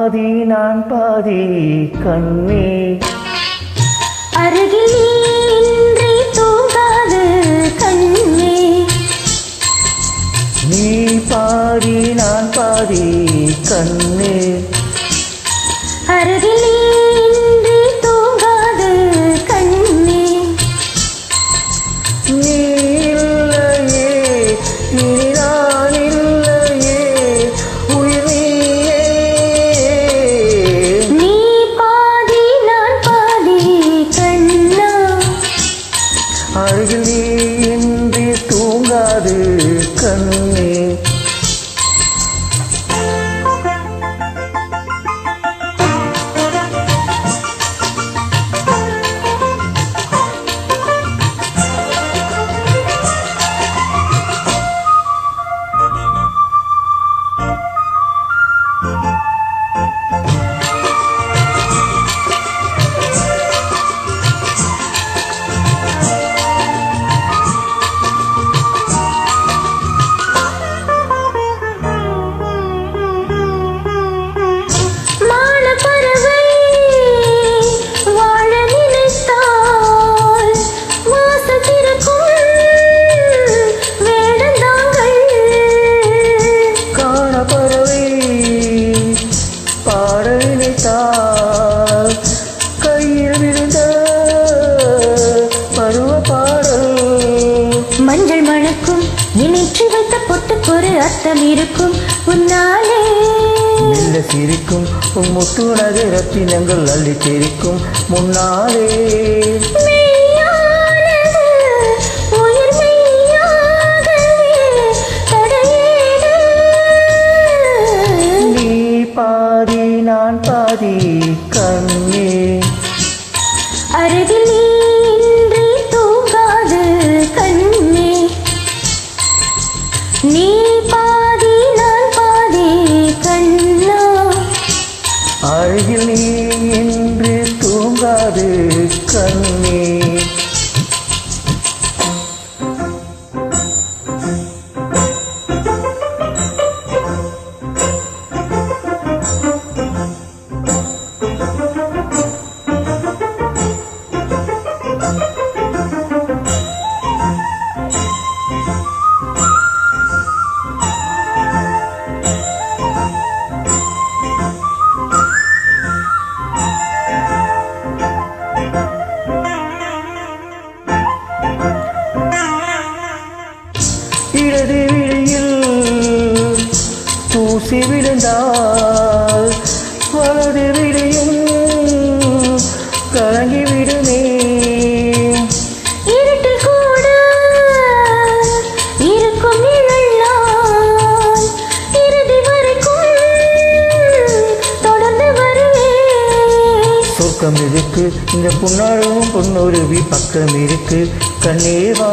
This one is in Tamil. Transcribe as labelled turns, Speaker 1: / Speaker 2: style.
Speaker 1: பாதி நான் பாதி கண்ணே
Speaker 2: அருகில் இன்றி தூங்காது கண்ணே
Speaker 1: நீ பாதி நான் பாதி கண்ணே
Speaker 2: அருகில் இன்றி தூங்காது கண்ணே
Speaker 1: நீ இல்லையே இனி நான் இல்லையே உயிர் நீயே
Speaker 2: நீ பாதி நான் பாதி கண்ணா
Speaker 1: அருகில் நீ இன்றி தூங்காது கண்ணே கையில் விழுந்த பருவ பாடல்
Speaker 2: மஞ்சள் மணக்கும் நினைச்சு வைத்த பொட்டுக்கு ஒரு அர்த்தம் இருக்கும் உன்னாலே
Speaker 1: மெல்ல சிரிக்கும் முத்து நகை ரத்தினங்கள் அள்ளி தெரிக்கும் முன்னாலே நீ பாதி நான் பாதி கண்ணே
Speaker 2: அருகில் இன்றி தூங்காது கண்ணே நீ பாதி நான் பாதி கண்ணா
Speaker 1: அருகில் நீ என்று தூங்காது கண்ணே இடது விழியில் தூசி விழுந்தால் வலது விழியும் கலங்கி விடுமே
Speaker 2: இருட்டு கூட இருக்கும் நிழல் இறுதி வரைக்கும் தொடர்ந்து வருவேன்
Speaker 1: சொர்க்கம் இருக்கு இந்த புன்னாரும் பொன்னொருவி பக்கம் இருக்கு கண்ணேவா